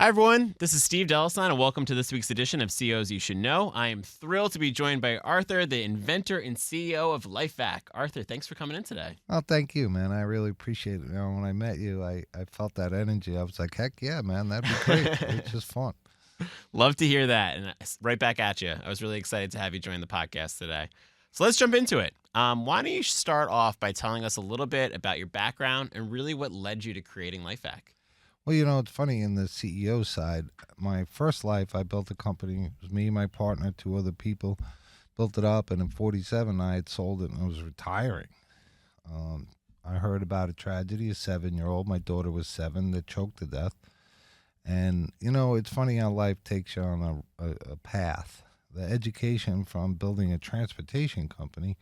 Hi, everyone. This is Steve Delasan, and welcome to this week's edition of CEOs You Should Know. I am thrilled to be joined by Arthur, the inventor and CEO of LifeVac. Arthur, thanks for coming in today. Oh, thank you, man. I really appreciate it. When I met you, I felt that energy. I was like, heck yeah, man, that'd be great. It's just fun. Love to hear that. And right back at you. I was really excited to have you join the podcast today. So let's jump into it. Why don't you start off by telling us a little bit about your background and really what led you to creating LifeVac? Well, it's funny in the CEO side. My first life, I built a company. It was me, my partner, two other people, built it up. And in 47, I had sold it and I was retiring. I heard about a tragedy, a 7-year-old. My daughter was 7 that choked to death. And, it's funny how life takes you on a path. The education from building a transportation company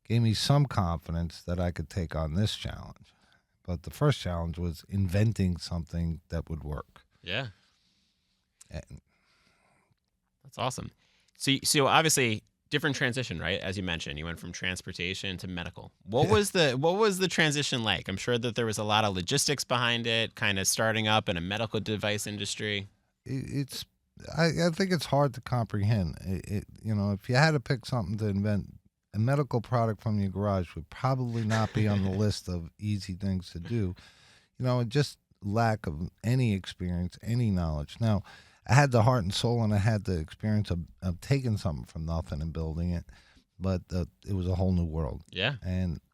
gave me some confidence that I could take on this challenge. But the first challenge was inventing something that would work. Yeah. And That's awesome. So obviously, different transition, right? As you mentioned, you went from transportation to medical. What was the transition like? I'm sure that there was a lot of logistics behind it, kind of starting up in a medical device industry. I think it's hard to comprehend. If you had to pick something to invent, a medical product from your garage would probably not be on the list of easy things to do. Just lack of any experience, any knowledge. Now, I had the heart and soul, and I had the experience of taking something from nothing and building it, but it was a whole new world. Yeah.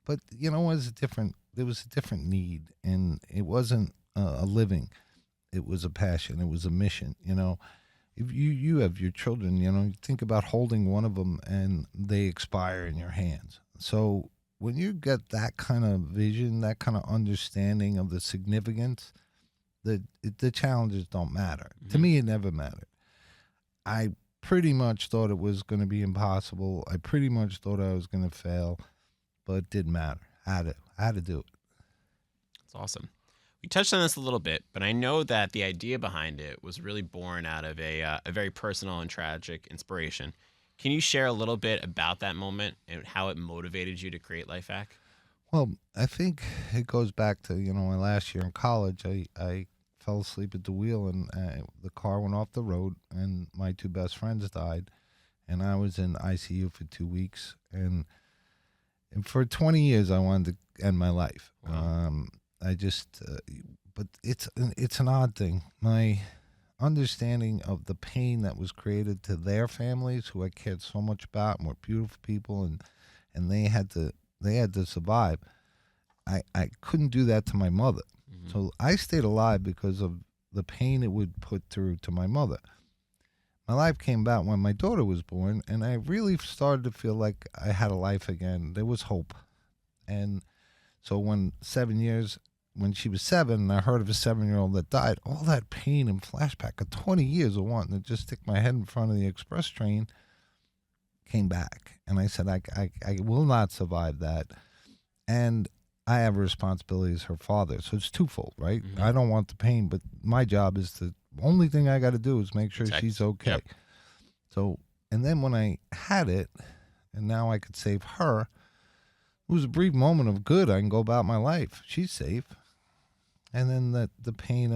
But it was there was a different need, and it wasn't a living. It was a passion. It was a mission. If you have your children, you think about holding one of them and they expire in your hands. So when you get that kind of vision, that kind of understanding of the significance, the challenges don't matter. Mm-hmm. To me, it never mattered. I pretty much thought it was going to be impossible. I pretty much thought I was going to fail, but it didn't matter. I had to do it. That's awesome. We touched on this a little bit, but I know that the idea behind it was really born out of a very personal and tragic inspiration. Can you share a little bit about that moment and how it motivated you to create LifeVac? Well, I think it goes back to, my last year in college. I fell asleep at the wheel and the car went off the road and my two best friends died. And I was in ICU for 2 weeks. And for 20 years, I wanted to end my life. Wow. But it's an odd thing. My understanding of the pain that was created to their families, who I cared so much about, and were beautiful people, and they had to survive. I couldn't do that to my mother, so I stayed alive because of the pain it would put through to my mother. My life came about when my daughter was born, and I really started to feel like I had a life again. There was hope, and so when she was 7 and I heard of a 7-year-old that died, all that pain and flashback of 20 years of wanting to just stick my head in front of the express train came back. And I said, I will not survive that. And I have a responsibility as her father. So it's twofold, right? Mm-hmm. I don't want the pain, but my job is the only thing I got to do is make sure she's okay. Yep. So, and then when I had it, and now I could save her, it was a brief moment of good. I can go about my life. She's safe. And then the pain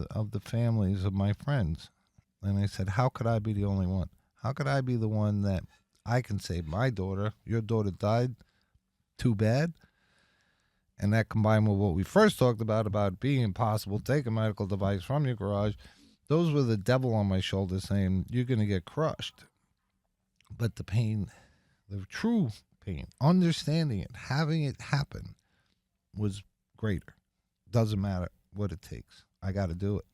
of the families of my friends. And I said, how could I be the only one? How could I be the one that I can save my daughter? Your daughter died. Too bad. And that combined with what we first talked about it being impossible, take a medical device from your garage. Those were the devil on my shoulder saying, you're going to get crushed. But the pain, the true pain, understanding it, having it happen was greater. Doesn't matter what it takes. I got to do it.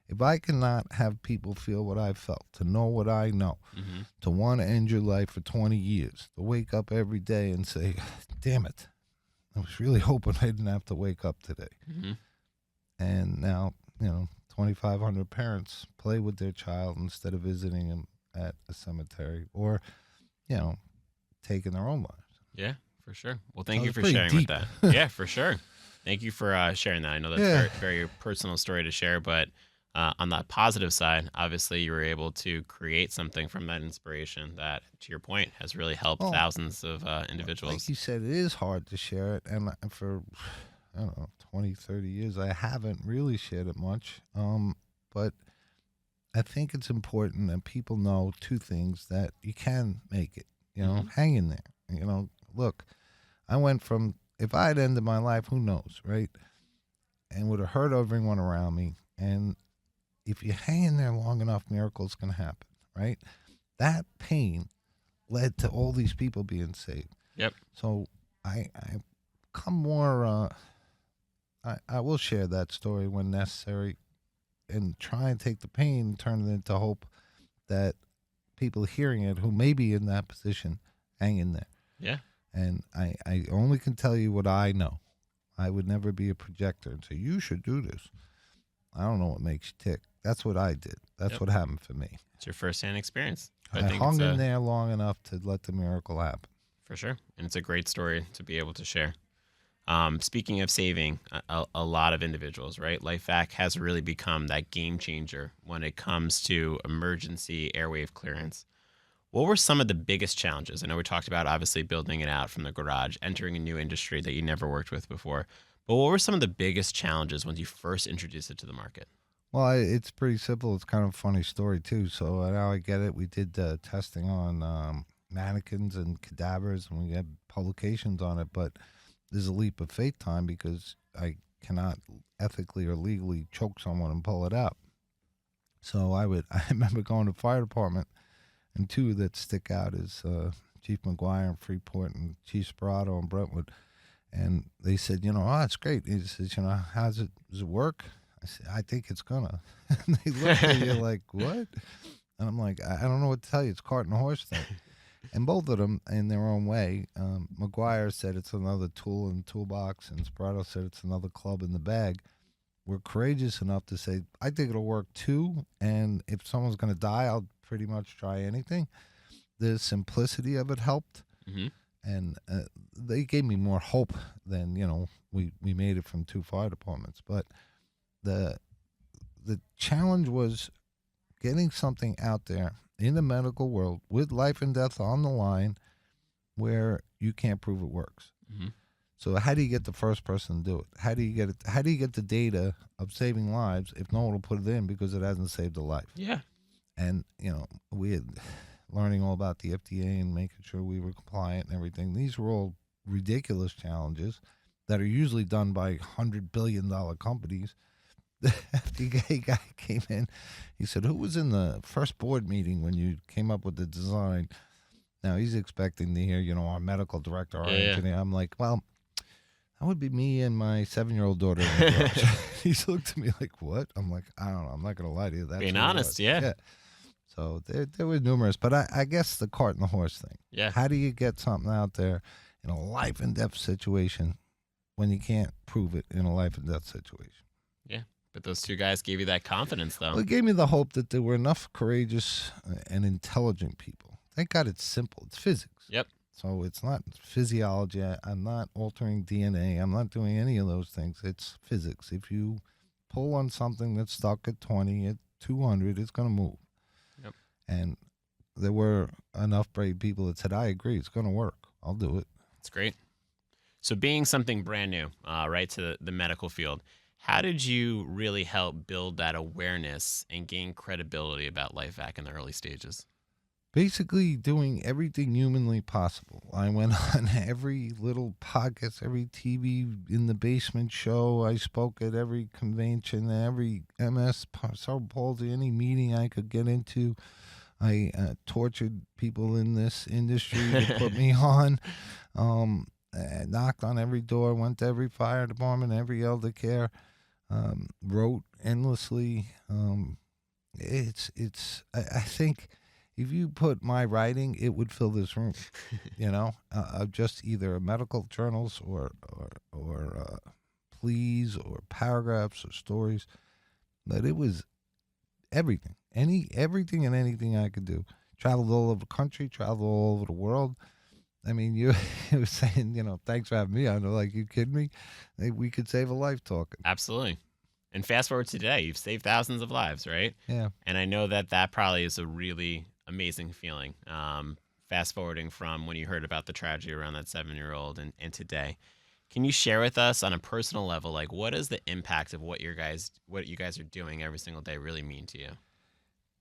If I cannot have people feel what I felt, to know what I know, to want to end your life for 20 years, to wake up every day and say, damn it, I was really hoping I didn't have to wake up today. Mm-hmm. And now, 2,500 parents play with their child instead of visiting them at a cemetery or, taking their own lives. Yeah, for sure. Well, thank So you it's for pretty sharing deep. with that. Yeah, for sure. Thank you for sharing that. I know that's Yeah. very, very personal story to share, but on that positive side, obviously you were able to create something from that inspiration that, to your point, has really helped Oh. thousands of individuals. Like you said, it is hard to share it. And for, 20, 30 years, I haven't really shared it much. But I think it's important that people know two things: that you can make it. Hmm. Hang in there. Look, I went from, if I had ended my life, who knows, right? And would have hurt everyone around me. And if you hang in there long enough, miracles can happen, right? That pain led to all these people being saved. Yep. So I come more. I will share that story when necessary, and try and take the pain and turn it into hope, that people hearing it who may be in that position hang in there. Yeah. And I only can tell you what I know. I would never be a projector and say, you should do this. I don't know what makes you tick. That's what I did. That's Yep. what happened for me. It's your firsthand experience. I I think it's hung in there long enough to let the miracle happen. for sure, and it's a great story to be able to share. Speaking of saving a lot of individuals, right? LifeVac has really become that game changer when it comes to emergency airwave clearance. What were some of the biggest challenges? I know we talked about obviously building it out from the garage, entering a new industry that you never worked with before. But what were some of the biggest challenges when you first introduced it to the market? Well, it's pretty simple. It's kind of a funny story, too. So now I get it. We did testing on mannequins and cadavers, and we had publications on it. But there's a leap of faith time, because I cannot ethically or legally choke someone and pull it out. So I remember going to the fire department, and two that stick out is Chief McGuire in Freeport and Chief Sperato in Brentwood. And they said, oh, it's great. He says, does it work? I said, I think it's gonna. And they look at you like, what? And I'm like, I don't know what to tell you. It's cart and horse thing. And both of them, in their own way, McGuire said it's another tool in the toolbox, and Sperato said it's another club in the bag. We're courageous enough to say, I think it'll work too. And if someone's going to die, I'll pretty much try anything. The simplicity of it helped. Hmm. And they gave me more hope than, we made it from 2 fire departments. But the challenge was getting something out there in the medical world with life and death on the line, where you can't prove it works. Hmm. So how do you get the first person to do it? How do you get it? How do you get the data of saving lives if no one will put it in because it hasn't saved a life? Yeah. And we had learning all about the FDA and making sure we were compliant and everything. These were all ridiculous challenges that are usually done by $100 billion companies. The FDA guy came in. He said, "Who was in the first board meeting when you came up with the design?" Now he's expecting to hear, our medical director, our Yeah. engineer. I'm like, well, that would be me and my 7-year-old daughter in the garage. He's looked at me like, what? I'm like, I don't know. I'm not going to lie to you. That's Being who it honest, was. yeah. So there were numerous, but I guess the cart and the horse thing. Yeah. How do you get something out there in a life and death situation when you can't prove it in a life and death situation? Yeah. But those two guys gave you that confidence, though. Well, it gave me the hope that there were enough courageous and intelligent people. Thank God it's simple. It's physics. Yep. So it's not physiology. I'm not altering DNA. I'm not doing any of those things. It's physics. If you pull on something that's stuck at 20, at 200, it's going to move. Yep. And there were enough brave people that said, I agree, it's going to work. I'll do it. It's great. So being something brand new, right, to the medical field, how did you really help build that awareness and gain credibility about LifeVac in the early stages? Basically doing everything humanly possible. I went on every little podcast, every TV in the basement show. I spoke at every convention, every MS, cerebral palsy, any meeting I could get into. I tortured people in this industry to put me on. Knocked on every door, went to every fire department, every elder care, wrote endlessly. I think if you put my writing, it would fill this room, just either medical journals or pleas or paragraphs or stories. But it was everything, everything and anything I could do. Traveled all over the country, traveled all over the world. I mean, you were saying, thanks for having me. I know, like, you kidding me? We could save a life talking. Absolutely. And fast forward to today, you've saved thousands of lives, right? Yeah. And I know that probably is a really amazing feeling. Fast forwarding from when you heard about the tragedy around that 7-year-old and today. Can you share with us on a personal level, like, what does the impact of what you guys are doing every single day really mean to you?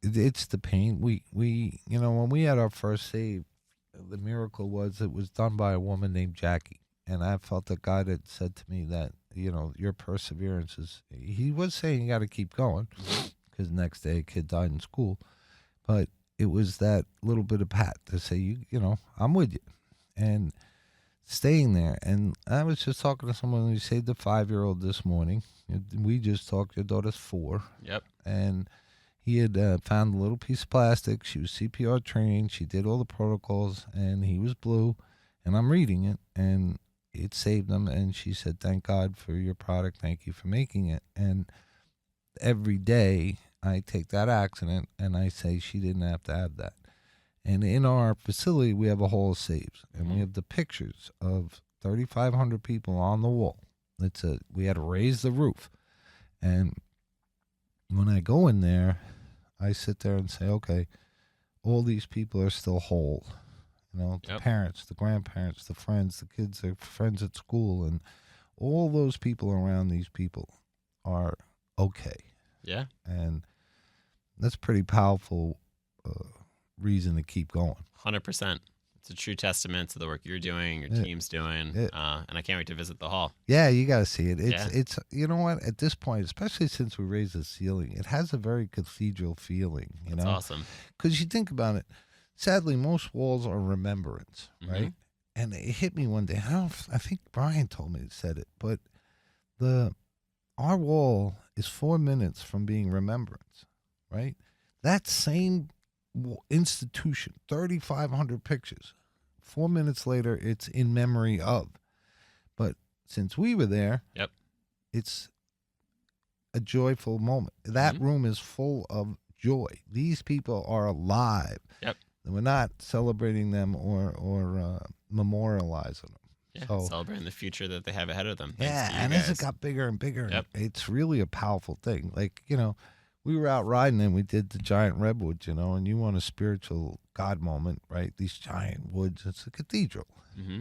It's the pain. When we had our first save, the miracle was it was done by a woman named Jackie. And I felt that God had said to me that, your perseverance is, he was saying you got to keep going because next day a kid died in school. But it was that little bit of pat to say, I'm with you. And staying there. And I was just talking to someone who saved a 5-year-old this morning. We just talked, your daughter's 4. Yep. And he had found a little piece of plastic. She was CPR trained. She did all the protocols, and he was blue. And I'm reading it, and it saved him. And she said, "Thank God for your product. Thank you for making it." And every day I take that accident, and I say she didn't have to have that. And in our facility, we have a hall of saves, and we have the pictures of 3,500 people on the wall. We had to raise the roof. And when I go in there, I sit there and say, okay, all these people are still whole. The Yep. parents, the grandparents, the friends, the kids, their friends at school, and all those people around these people are okay. Yeah. And that's pretty powerful reason to keep going. 100%. It's a true testament to the work you're doing, your team's doing, and I can't wait to visit the hall. Yeah, you got to see it. It's you know what? At this point, especially since we raised the ceiling, it has a very cathedral feeling. That's awesome. Because you think about it, sadly, most walls are remembrance, right? And it hit me one day. I think Brian told me, said it, but our wall is 4 minutes from being remembrance, right? That same institution, 3,500 pictures. 4 minutes later, it's in memory of. But since we were there, yep, it's a joyful moment. That room is full of joy. These people are alive. Yep. We're not celebrating them or memorializing them. Yeah, so, celebrating the future that they have ahead of them. Yeah, and as it got bigger and bigger, it's really a powerful thing. Like, we were out riding and we did the giant redwoods, and you want a spiritual God moment, right? These giant woods, it's a cathedral.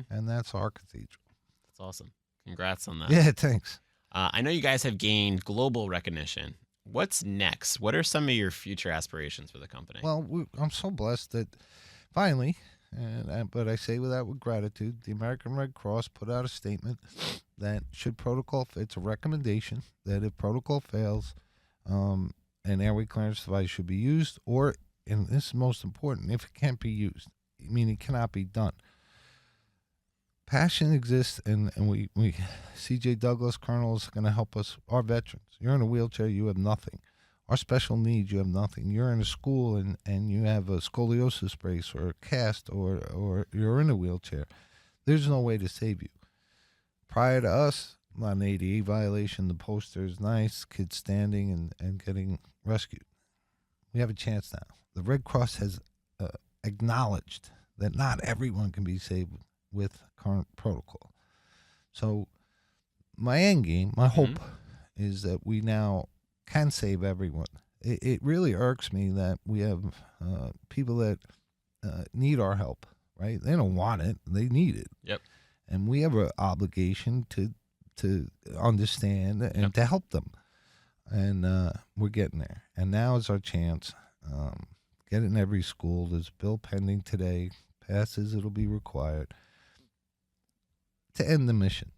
And that's our cathedral. That's awesome. Congrats on that. Yeah, thanks. I know you guys have gained global recognition. What's next? What are some of your future aspirations for the company? Well, I'm so blessed that finally, but I say that with gratitude, the American Red Cross put out a statement that it's a recommendation that if protocol fails, an airway clearance device should be used, or, and this is most important, if it can't be used, I mean, it cannot be done. Passion exists, and we C.J. Douglas, Colonel, is going to help us. Our veterans, you're in a wheelchair, you have nothing. Our special needs, you have nothing. You're in a school and you have a scoliosis brace or a cast or you're in a wheelchair. There's no way to save you. Prior to us, not an ADA violation, the poster is nice, kids standing and getting rescued. We have a chance now. The Red Cross has acknowledged that not everyone can be saved with current protocol. So my end game, my hope is that we now can save everyone. It really irks me that we have people that need our help, right? They don't want it. They need it. Yep. And we have an obligation to understand and to help them. And we're getting there. And now is our chance. Get it in every school. There's a bill pending today. Passes, it'll be required. To end the mission.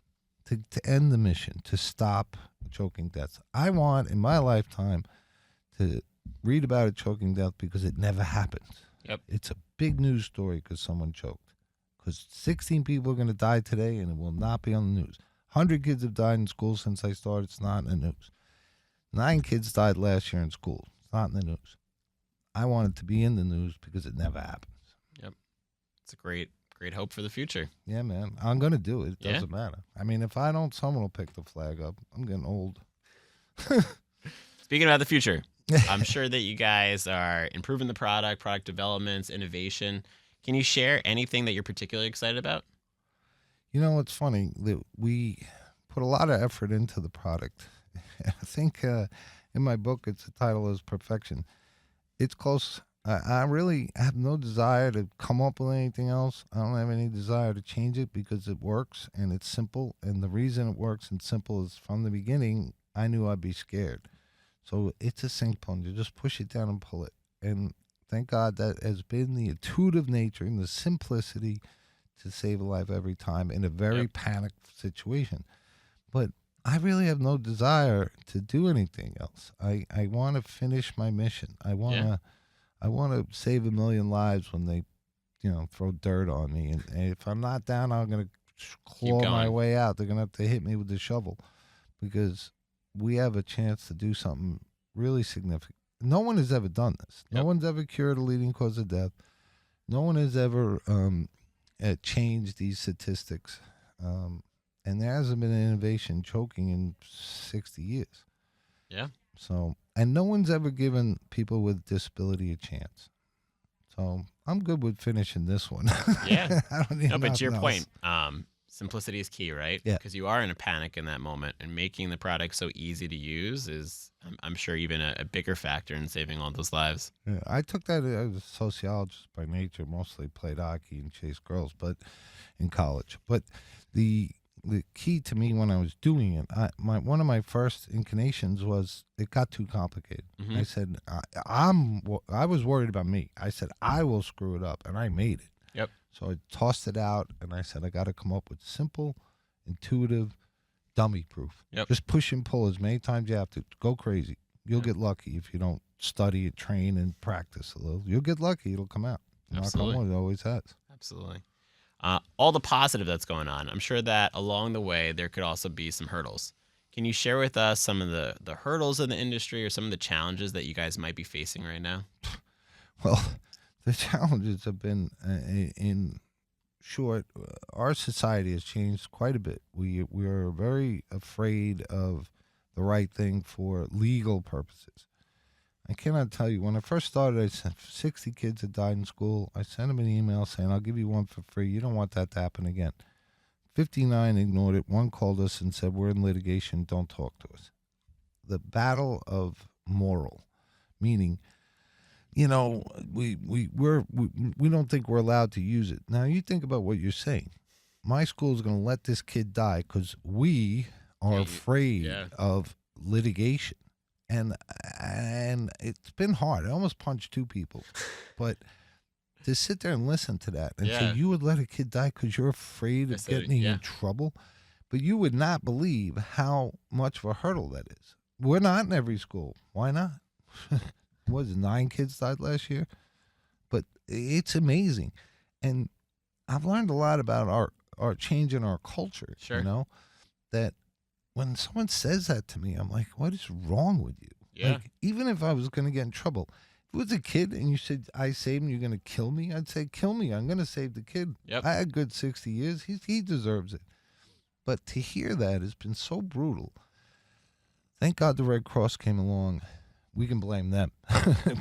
To end the mission. To stop choking deaths. I want, in my lifetime, to read about a choking death because it never happens. Yep. It's a big news story because someone choked. Because 16 people are going to die today, and it will not be on the news. 100 kids have died in school since I started. It's not in the news. 9 kids died last year in school. It's not in the news. I want it to be in the news because it never happens. Yep. It's a great hope for the future. Yeah, man. I'm going to do it. It doesn't matter. I mean, if I don't, someone will pick the flag up. I'm getting old. Speaking about the future, I'm sure that you guys are improving the product developments, innovation. Can you share anything that you're particularly excited about? You know, it's funny that we put a lot of effort into the product. I think in my book, the title is Perfection. It's close. I really have no desire to come up with anything else. I don't have any desire to change it because it works and it's simple. And the reason it works and simple is from the beginning, I knew I'd be scared. So it's a sink plunger. Just push it down and pull it. And thank God that has been the intuitive nature and the simplicity to save a life every time in a very Yep. panicked situation. But I really have no desire to do anything else. I want to finish my mission. Yeah. I want to save a million lives when they, throw dirt on me. And if I'm not down, I'm going to Keep claw my going. way out. They're going to have to hit me with the shovel because we have a chance to do something really significant. No one has ever done this. No Yep. one's ever cured a leading cause of death. No one has ever changed these statistics. And there hasn't been an innovation choking in 60 years. Yeah. So, and no one's ever given people with disability a chance. So I'm good with finishing this one. Yeah. I don't need No, but to your nothing else. point, simplicity is key, right? Yeah. Because you are in a panic in that moment, and making the product so easy to use is, I'm sure, even a bigger factor in saving all those lives. Yeah, I took that as a sociologist by nature, mostly played hockey and chased girls, but in college. But the key to me when I was doing it, one of my first inclinations was it got too complicated. Mhm. I said I was worried about me. I said I will screw it up, and I made it. Yep. So I tossed it out, and I said I got to come up with simple, intuitive, dummy proof. Yep. Just push and pull as many times you have to. Go crazy. You'll get lucky if you don't study it, train, and practice a little. You'll get lucky. It'll come out. Absolutely. Knock on wood, it always has. Absolutely. All the positive that's going on. I'm sure that along the way there could also be some hurdles. Can you share with us some of the hurdles in the industry or some of the challenges that you guys might be facing right now? Well, the challenges have been in short. Our society has changed quite a bit. We are very afraid of the right thing for legal purposes. I cannot tell you. When I first started, I sent 60 kids that died in school. I sent them an email saying, I'll give you one for free. You don't want that to happen again. 59 ignored it. One called us and said, we're in litigation. Don't talk to us. The battle of moral, meaning, we don't think we're allowed to use it. Now, you think about what you're saying. My school is going to let this kid die because we are afraid of litigation. And it's been hard. I almost punched 2 people. But to sit there and listen to that and say you would let a kid die because you're afraid of getting in trouble, but you would not believe how much of a hurdle that is. We're not in every school. Why not? Was 9 kids died last year? But it's amazing. And I've learned a lot about our change in our culture, that when someone says that to me, I'm like, what is wrong with you? Yeah. Like, even if I was going to get in trouble, if it was a kid and you said, I saved him, you're going to kill me, I'd say, kill me. I'm going to save the kid. Yep. I had good 60 years. He deserves it. But to hear that has been so brutal. Thank God the Red Cross came along. We can blame them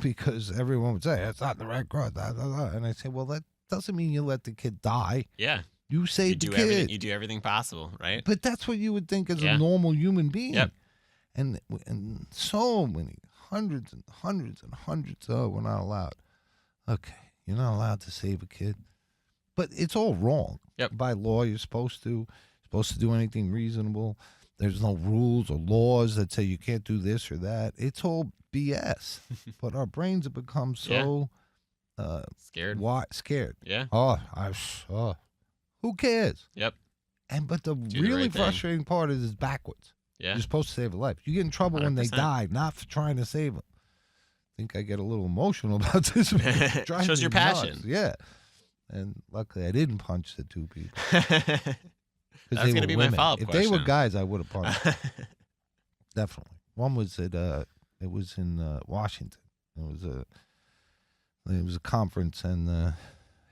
because everyone would say, it's not the Red Cross. Blah, blah, blah. And I say, well, that doesn't mean you let the kid die. Yeah. You saved the kid. You do everything possible, right? But that's what you would think as a normal human being. Yep. And so many, hundreds and hundreds and hundreds, we're not allowed. Okay, you're not allowed to save a kid. But it's all wrong. Yep. By law, you're supposed to do anything reasonable. There's no rules or laws that say you can't do this or that. It's all BS. But our brains have become so scared. Scared. Yeah. Who cares? Yep. But the Do the really right thing. frustrating part is it's backwards. Yeah. You're supposed to save a life. You get in trouble when they 100%. die, not for trying to save them. I think I get a little emotional about this. Shows your passion. Yeah. And luckily I didn't punch the 2 people. That's going to be my follow-up If question. they were guys, I would have punched them. Definitely. One was it was in Washington. It was a conference, and the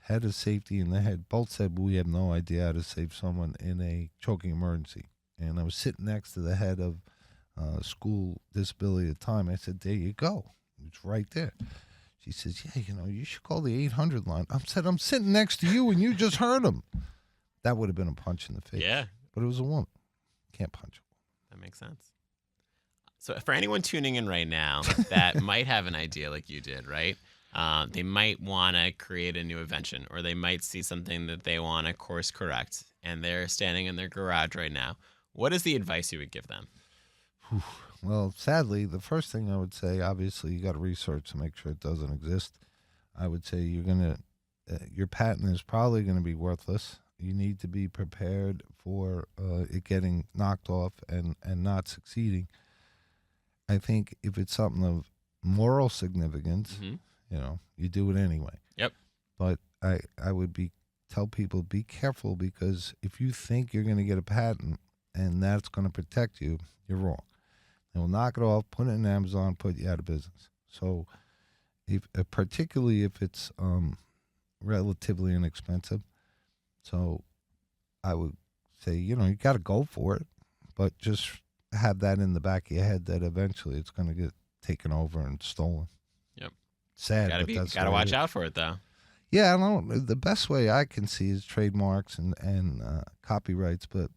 head of safety and the head both said we have no idea how to save someone in a choking emergency. And I was sitting next to the head of school disability at the time. I said, there you go. It's right there. She says, yeah, you should call the 800 line. I said, I'm sitting next to you and you just heard him. That would have been a punch in the face. Yeah. But it was a woman. Can't punch a That makes sense. So for anyone tuning in right now that might have an idea like you did, right? They might want to create a new invention, or they might see something that they want to course correct, and they're standing in their garage right now. What is the advice you would give them? Well, sadly, the first thing I would say, obviously, you got to research to make sure it doesn't exist. I would say your patent is probably going to be worthless. You need to be prepared for it getting knocked off and not succeeding. I think if it's something of moral significance, Hmm. you do it anyway. Yep. But I would tell people, be careful, because if you think you're going to get a patent and that's going to protect you, you're wrong. They will knock it off, put it in Amazon, put you out of business. So, particularly if it's relatively inexpensive, so I would say, you got to go for it, but just have that in the back of your head that eventually it's going to get taken over and stolen. Yep. Sad, but that's Gotta watch out for it though. Yeah, I know. The best way I can see is trademarks and copyrights, but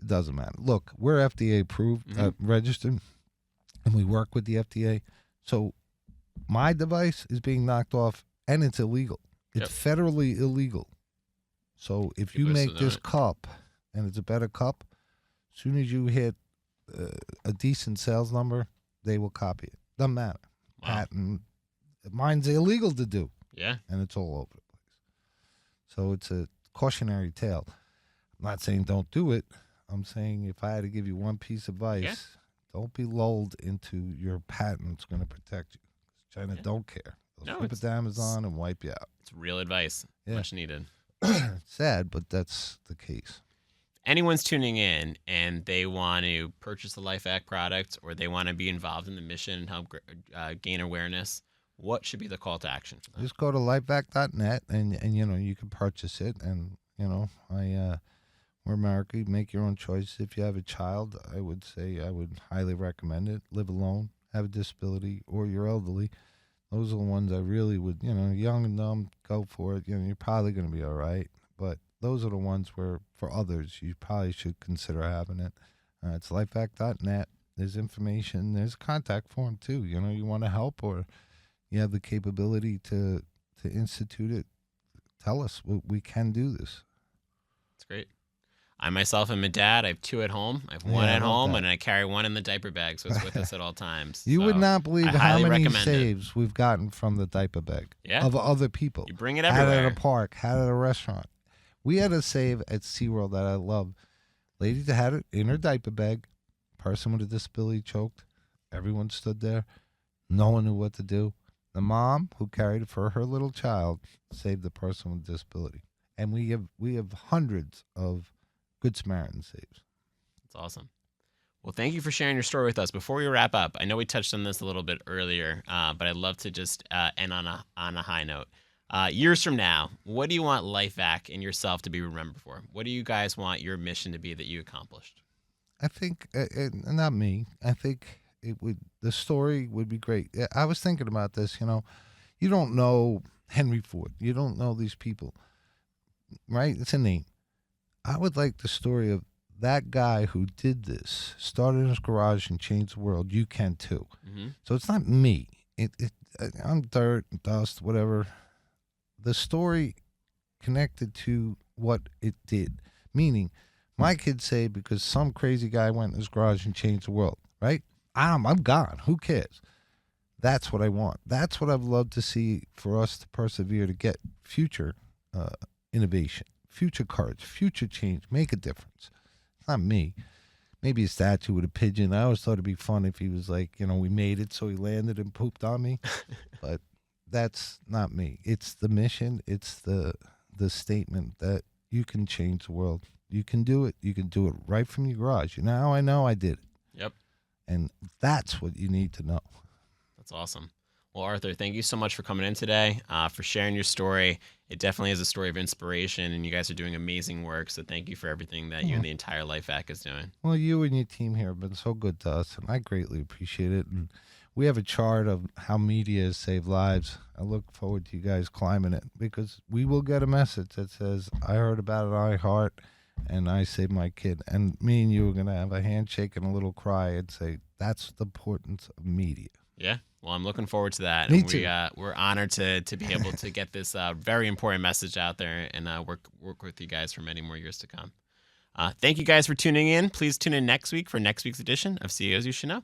it doesn't matter. Look, we're FDA approved, registered, and we work with the FDA. So my device is being knocked off, and it's illegal. It's federally illegal. So if you make this cup, and it's a better cup, as soon as you hit a decent sales number, they will copy it. Doesn't matter. Wow. Patent. Mine's illegal to do. Yeah. And it's all over the place. So it's a cautionary tale. I'm not saying don't do it. I'm saying if I had to give you one piece of advice, don't be lulled into your patent's going to protect you. China don't care. They'll flip it to Amazon and wipe you out. It's real advice. Yeah. Much needed. Sad, but that's the case. Anyone's tuning in and they want to purchase the LifeVac product, or they want to be involved in the mission and help gain awareness, what should be the call to action for them? Just go to lifevac.net and you can purchase it. And we're America. Make your own choice. If you have a child, I would say I would highly recommend it. Live alone, have a disability, or you're elderly. Those are the ones I really would, young and dumb, go for it. You're probably going to be all right. But those are the ones where, for others, you probably should consider having it. It's lifevac.net. There's information. There's a contact form, too. You want to help, or you have the capability to institute it, tell us. We can do this. That's great. I myself am a dad. I have 2 at home. I have one at home, and I carry one in the diaper bag, so it's with us at all times. You would not believe how many saves we've gotten from the diaper bag of other people. You bring it everywhere. Had at a park, had at a restaurant. We had a save at SeaWorld that I love. Lady that had it in her diaper bag, person with a disability choked. Everyone stood there. No one knew what to do. The mom who carried it for her little child saved the person with a disability. And we have hundreds of Good Samaritan saves. That's awesome. Well, thank you for sharing your story with us. Before we wrap up, I know we touched on this a little bit earlier, but I'd love to just end on a high note. Years from now, what do you want LifeVac and yourself to be remembered for? What do you guys want your mission to be that you accomplished? I think, not me, I think the story would be great. I was thinking about this, you don't know Henry Ford. You don't know these people, right? It's a name. I would like the story of that guy who did this, started in his garage and changed the world. You can too. Mm-hmm. So it's not me. I'm dirt, dust, whatever. The story connected to what it did. Meaning, my kids say because some crazy guy went in his garage and changed the world, right? I'm gone. Who cares? That's what I want. That's what I'd love to see for us to persevere to get future innovation. Future courage, future change, make a difference. It's not me. Maybe a statue with a pigeon. I always thought it'd be fun if he was like, we made it, so he landed and pooped on me. But that's not me. It's the mission. It's the statement that you can change the world. You can do it. You can do it right from your garage. Now I know I did it. Yep. And that's what you need to know. That's awesome. Well, Arthur, thank you so much for coming in today, for sharing your story. It definitely is a story of inspiration, and you guys are doing amazing work. So thank you for everything that you and the entire LifeVac is doing. Well, you and your team here have been so good to us, and I greatly appreciate it. And we have a chart of how media has saved lives. I look forward to you guys climbing it, because we will get a message that says, I heard about it on iHeart, and I saved my kid. And me and you are going to have a handshake and a little cry and say, that's the importance of media. Yeah. Well, I'm looking forward to that. Me and too. We're honored to be able to get this very important message out there and work with you guys for many more years to come. Thank you guys for tuning in. Please tune in next week for next week's edition of CEOs You Should Know.